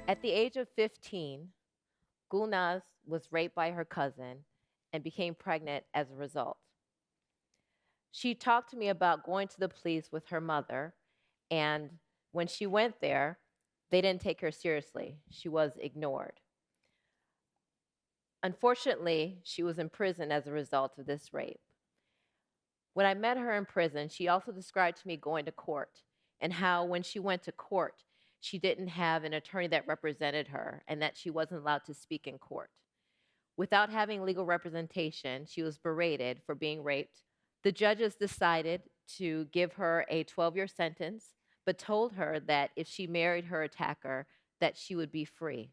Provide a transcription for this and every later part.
At the age of 15, Gulnaz was raped by her cousin and became pregnant as a result. She talked to me about going to the police with her mother, and when she went there, they didn't take her seriously. She was ignored. Unfortunately, she was in prison as a result of this rape. When I met her in prison, she also described to me going to court and how when she went to court, she didn't have an attorney that represented her and that she wasn't allowed to speak in court. Without having legal representation, she was berated for being raped. The judges decided to give her a 12-year sentence, but told her that if she married her attacker, that she would be free.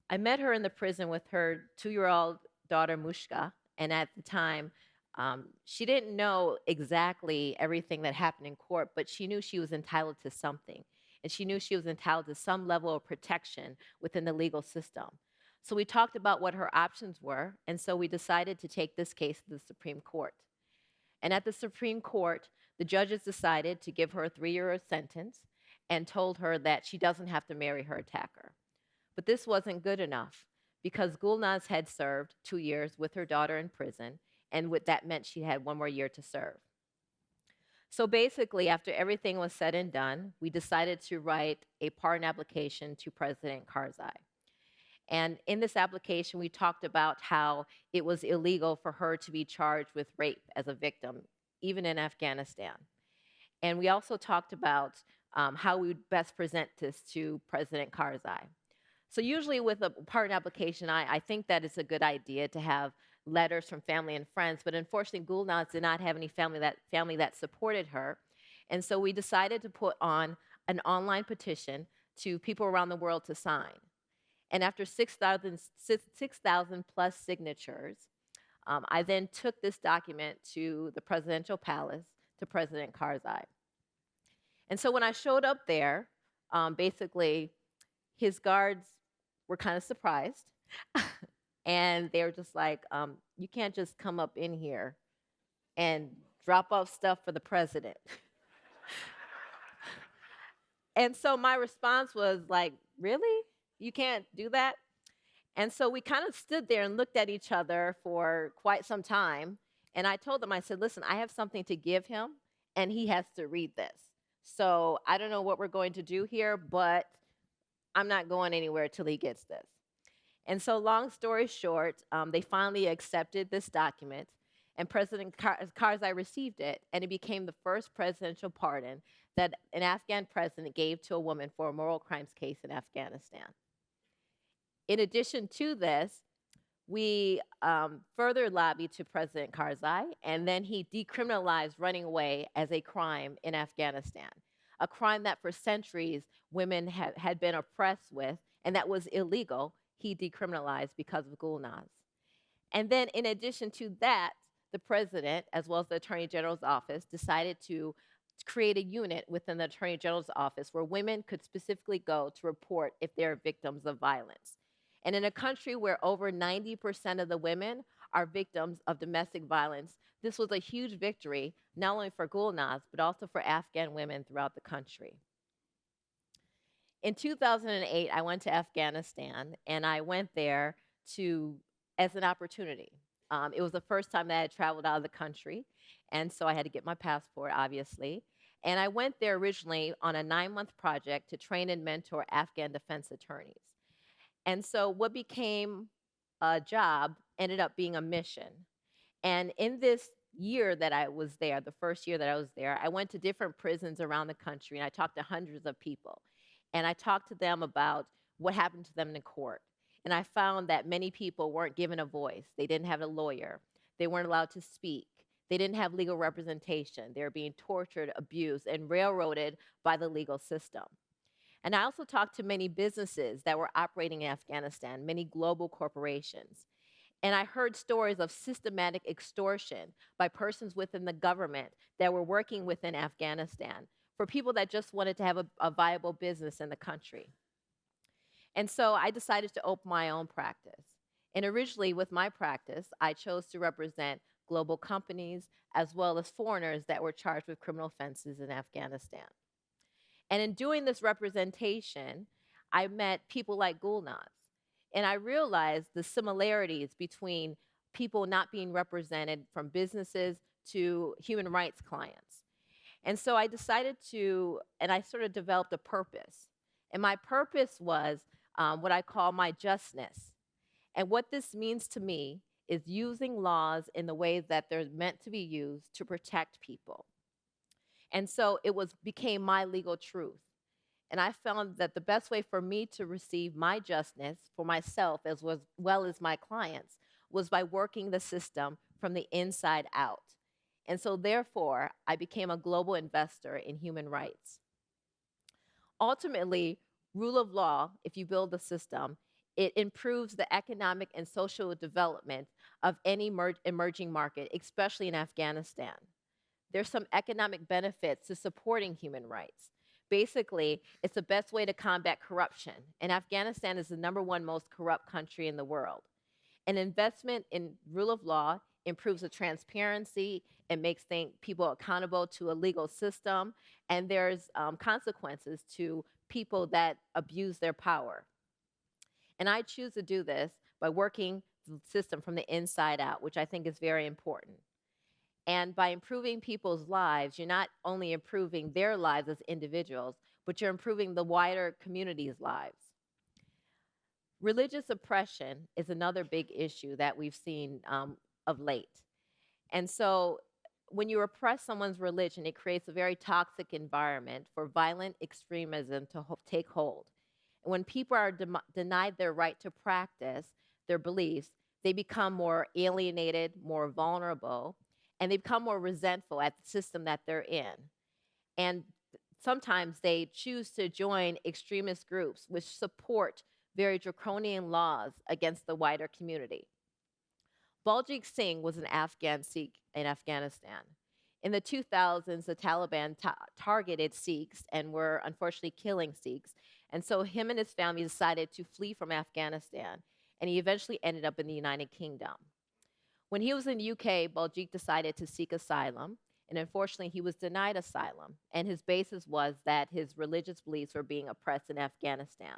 I met her in the prison with her 2-year-old daughter, Mushka, and at the time, she didn't know exactly everything that happened in court, but she knew she was entitled to something. And she knew she was entitled to some level of protection within the legal system. So we talked about what her options were, and so we decided to take this case to the Supreme Court. And at the Supreme Court, the judges decided to give her a 3-year sentence and told her that she doesn't have to marry her attacker. But this wasn't good enough because Gulnaz had served 2 years with her daughter in prison, and what that meant she had 1 more year to serve. So basically, after everything was said and done, we decided to write a pardon application to President Karzai. And in this application, we talked about how it was illegal for her to be charged with rape as a victim, even in Afghanistan. And we also talked about how we would best present this to President Karzai. So usually with a pardon application, I think that it's a good idea to have letters from family and friends, but unfortunately Gulnaz did not have any family that supported her. And so we decided to put on an online petition to people around the world to sign. And after 6,000 plus signatures, I then took this document to the presidential palace to President Karzai. And so when I showed up there, basically his guards were kind of surprised. And they were just like, you can't just come up in here and drop off stuff for the president. And so my response was like, really? You can't do that? And so we kind of stood there and looked at each other for quite some time. And I told them, I said, listen, I have something to give him, and he has to read this. So I don't know what we're going to do here, but I'm not going anywhere till he gets this. And so long story short, they finally accepted this document, and President Karzai received it, and it became the first presidential pardon that an Afghan president gave to a woman for a moral crimes case in Afghanistan. In addition to this, we further lobbied to President Karzai, and then he decriminalized running away as a crime in Afghanistan, a crime that for centuries women had been oppressed with, and that was illegal. He decriminalized because of Gulnaz. And then in addition to that, the president, as well as the Attorney General's office, decided to create a unit within the Attorney General's office where women could specifically go to report if they're victims of violence. And in a country where over 90% of the women are victims of domestic violence, this was a huge victory, not only for Gulnaz, but also for Afghan women throughout the country. In 2008, I went to Afghanistan, and I went there as an opportunity. It was the first time that I had traveled out of the country, and so I had to get my passport, obviously. And I went there originally on a 9-month project to train and mentor Afghan defense attorneys. And so what became a job ended up being a mission. And in this year that I was there, the first year that I was there, I went to different prisons around the country, and I talked to hundreds of people. And I talked to them about what happened to them in court. And I found that many people weren't given a voice. They didn't have a lawyer. They weren't allowed to speak. They didn't have legal representation. They were being tortured, abused, and railroaded by the legal system. And I also talked to many businesses that were operating in Afghanistan, many global corporations. And I heard stories of systematic extortion by persons within the government that were working within Afghanistan for people that just wanted to have a viable business in the country. And so I decided to open my own practice. And originally with my practice, I chose to represent global companies as well as foreigners that were charged with criminal offenses in Afghanistan. And in doing this representation, I met people like Gulnaz. And I realized the similarities between people not being represented from businesses to human rights clients. And so I decided to, and I sort of developed a purpose. And my purpose was what I call my justness. And what this means to me is using laws in the ways that they're meant to be used to protect people. And so became my legal truth. And I found that the best way for me to receive my justness for myself well as my clients was by working the system from the inside out. And so therefore, I became a global investor in human rights. Ultimately, rule of law, if you build the system, it improves the economic and social development of any emerging market, especially in Afghanistan. There's some economic benefits to supporting human rights. Basically, it's the best way to combat corruption. And Afghanistan is the #1 most corrupt country in the world. An investment in rule of law improves the transparency and makes people accountable to a legal system. And there's consequences to people that abuse their power. And I choose to do this by working the system from the inside out, which I think is very important. And by improving people's lives, you're not only improving their lives as individuals, but you're improving the wider community's lives. Religious oppression is another big issue that we've seen of late. And so when you oppress someone's religion, it creates a very toxic environment for violent extremism to take hold. And when people are denied their right to practice their beliefs, they become more alienated, more vulnerable, and they become more resentful at the system that they're in. And sometimes they choose to join extremist groups which support very draconian laws against the wider community. Baljeet Singh was an Afghan Sikh in Afghanistan. In the 2000s, the Taliban targeted Sikhs and were unfortunately killing Sikhs. And so him and his family decided to flee from Afghanistan, and he eventually ended up in the United Kingdom. When he was in the UK, Baljeet decided to seek asylum, and unfortunately, he was denied asylum. And his basis was that his religious beliefs were being oppressed in Afghanistan.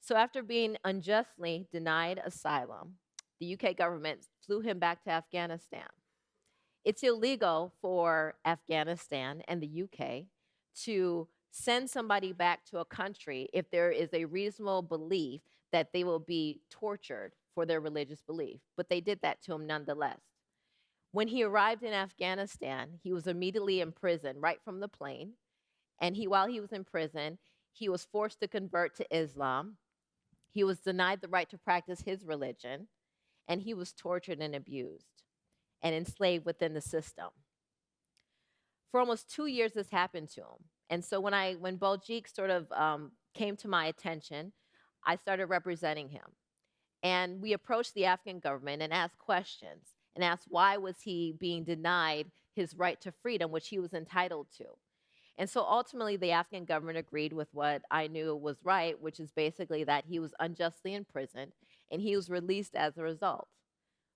So after being unjustly denied asylum, the UK government flew him back to Afghanistan. It's illegal for Afghanistan and the UK to send somebody back to a country if there is a reasonable belief that they will be tortured for their religious belief. But they did that to him nonetheless. When he arrived in Afghanistan, he was immediately imprisoned right from the plane. And while he was in prison, he was forced to convert to Islam. He was denied the right to practice his religion, and he was tortured and abused and enslaved within the system. For almost 2 years, this happened to him. And so when Baljeet sort of came to my attention, I started representing him. And we approached the Afghan government and asked questions and asked why was he being denied his right to freedom, which he was entitled to. And so ultimately, the Afghan government agreed with what I knew was right, which is basically that he was unjustly imprisoned and he was released as a result.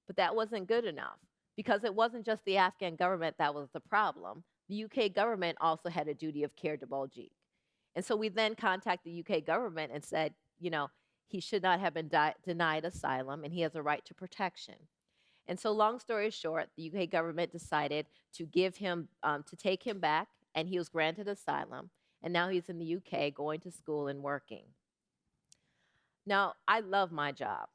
But that wasn't good enough because it wasn't just the Afghan government that was the problem. The UK government also had a duty of care to Baljeet. And so we then contacted the UK government and said, he should not have been denied asylum and he has a right to protection. And so long story short, the UK government decided to take him back, and he was granted asylum. And now he's in the UK going to school and working. Now, I love my job,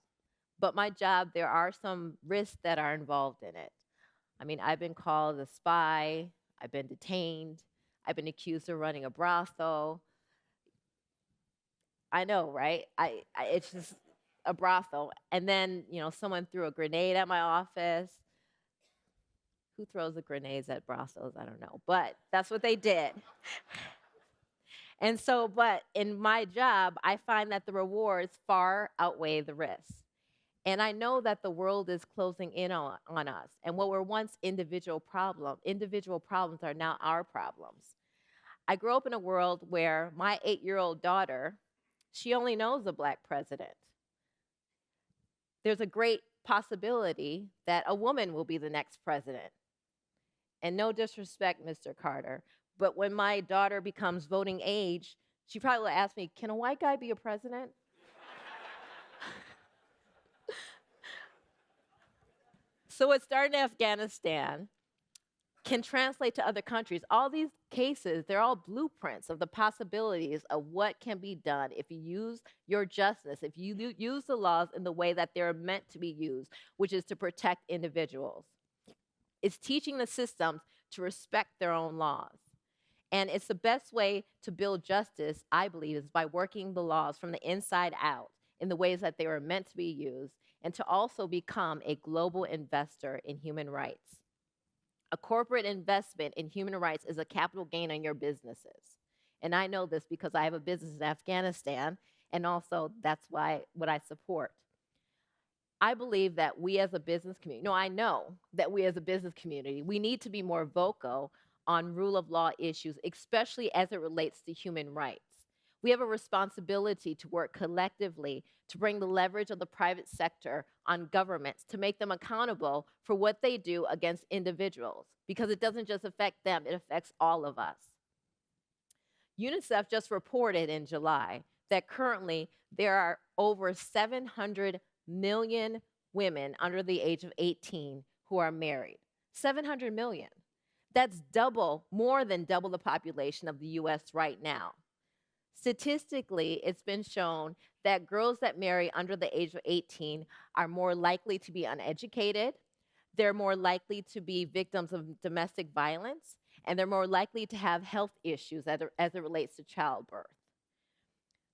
but my job, there are some risks that are involved in it. I mean, I've been called a spy, I've been detained, I've been accused of running a brothel. I know, right? It's just a brothel. And then, someone threw a grenade at my office. Who throws the grenades at brothels? I don't know. But that's what they did. And so, but in my job, I find that the rewards far outweigh the risks. And I know that the world is closing in on us. And what were once individual problems are now our problems. I grew up in a world where my 8-year-old daughter, she only knows a black president. There's a great possibility that a woman will be the next president. And no disrespect, Mr. Carter, But when my daughter becomes voting age, she probably will ask me, can a white guy be a president? So it started in Afghanistan, can translate to other countries. All these cases, they're all blueprints of the possibilities of what can be done if you use your justice, if you use the laws in the way that they're meant to be used, which is to protect individuals. It's teaching the systems to respect their own laws. And it's the best way to build justice, I believe, is by working the laws from the inside out in the ways that they were meant to be used, and to also become a global investor in human rights. A corporate investment in human rights is a capital gain on your businesses. And I know this because I have a business in Afghanistan, and also that's why what I support. I believe that we as a business community, no, I know that we as a business community, we need to be more vocal on rule of law issues, especially as it relates to human rights. We have a responsibility to work collectively to bring the leverage of the private sector on governments to make them accountable for what they do against individuals, because it doesn't just affect them, it affects all of us. UNICEF just reported in July that currently there are over 700 million women under the age of 18 who are married. 700 million. That's double, more than double the population of the US right now. Statistically, it's been shown that girls that marry under the age of 18 are more likely to be uneducated, they're more likely to be victims of domestic violence, and they're more likely to have health issues as it relates to childbirth.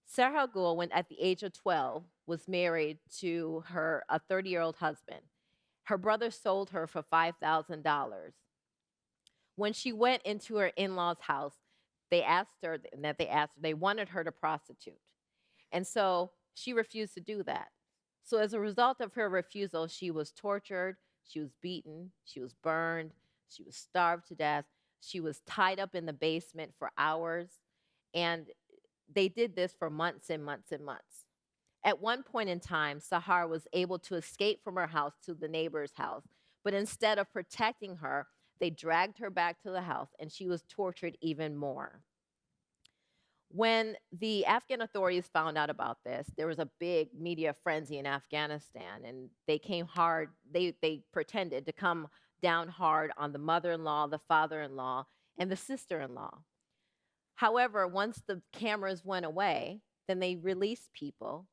Sarah Gul, when at the age of 12, was married to a 30-year-old husband. Her brother sold her for $5,000. When she went into her in-laws' house, they wanted her to prostitute. And so she refused to do that. So as a result of her refusal, she was tortured, she was beaten, she was burned, she was starved to death, she was tied up in the basement for hours, and they did this for months and months and months. At one point in time, Sahar was able to escape from her house to the neighbor's house, but instead of protecting her, they dragged her back to the house, and she was tortured even more. When the Afghan authorities found out about this, there was a big media frenzy in Afghanistan, and they came hard, they pretended to come down hard on the mother-in-law, the father-in-law, and the sister-in-law. However, once the cameras went away, then they released people,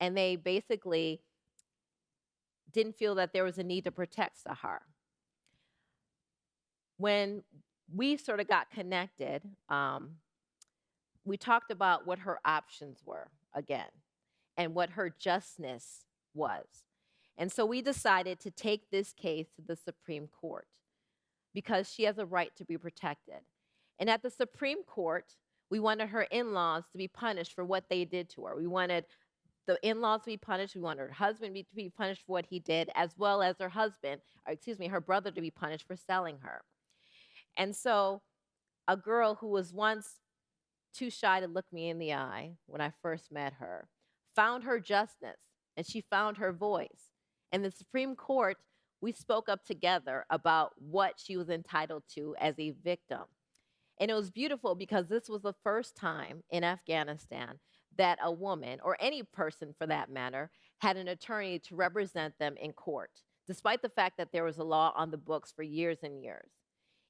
and they basically didn't feel that there was a need to protect Sahar. When we sort of got connected, we talked about what her options were again, and what her justness was. And so we decided to take this case to the Supreme Court because she has a right to be protected. And at the Supreme Court, we wanted her in-laws to be punished for what they did to her. We wanted the in-laws to be punished. We wanted her husband to be punished for what he did, as well as her brother to be punished for selling her. And so a girl who was once too shy to look me in the eye when I first met her found her justness, and she found her voice. And the Supreme Court, we spoke up together about what she was entitled to as a victim. And it was beautiful because this was the first time in Afghanistan that a woman, or any person for that matter, had an attorney to represent them in court, despite the fact that there was a law on the books for years and years.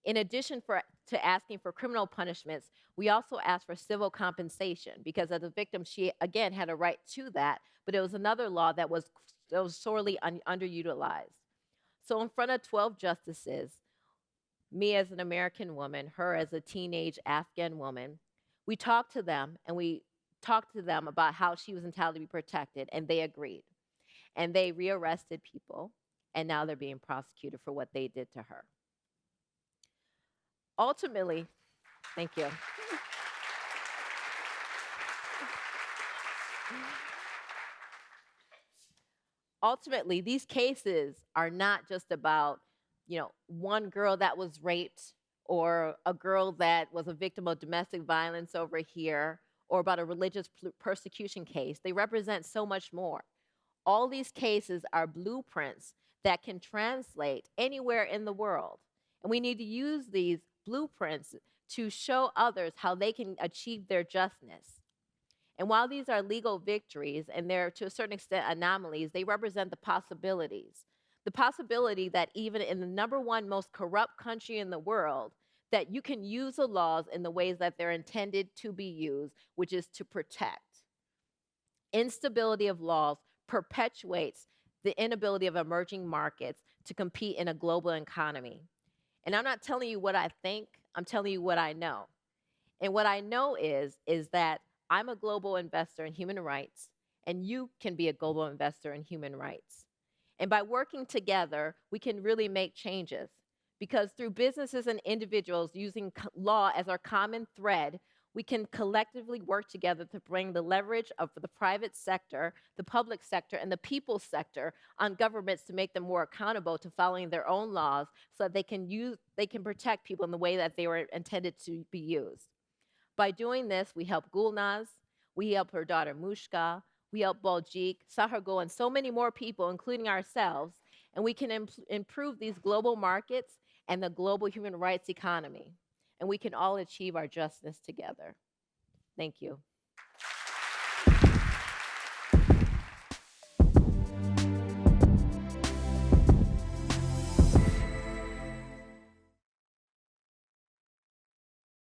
In addition to asking for criminal punishments, we also asked for civil compensation because as a victim, she again had a right to that, but it was another law that was sorely underutilized. So in front of 12 justices, me as an American woman, her as a teenage Afghan woman, we talked to them about how she was entitled to be protected, and they agreed. And they rearrested people, and now they're being prosecuted for what they did to her. Ultimately, thank you. Ultimately, these cases are not just about, one girl that was raped or a girl that was a victim of domestic violence over here or about a religious persecution case. They represent so much more. All these cases are blueprints that can translate anywhere in the world. And we need to use these blueprints to show others how they can achieve their justness. And while these are legal victories and they're to a certain extent anomalies, they represent the possibilities. The possibility that even in the number one most corrupt country in the world, that you can use the laws in the ways that they're intended to be used, which is to protect. Instability of laws perpetuates the inability of emerging markets to compete in a global economy. And I'm not telling you what I think, I'm telling you what I know. And what I know is that I'm a global investor in human rights, and you can be a global investor in human rights. And by working together, we can really make changes. Because through businesses and individuals using law as our common thread, we can collectively work together to bring the leverage of the private sector, the public sector, and the people sector on governments to make them more accountable to following their own laws so that they can protect people in the way that they were intended to be used. By doing this, we help Gulnaz, we help her daughter Mushka, we help Baljeet, Sahargo, and so many more people, including ourselves, and we can improve these global markets and the global human rights economy. And we can all achieve our justice together. Thank you.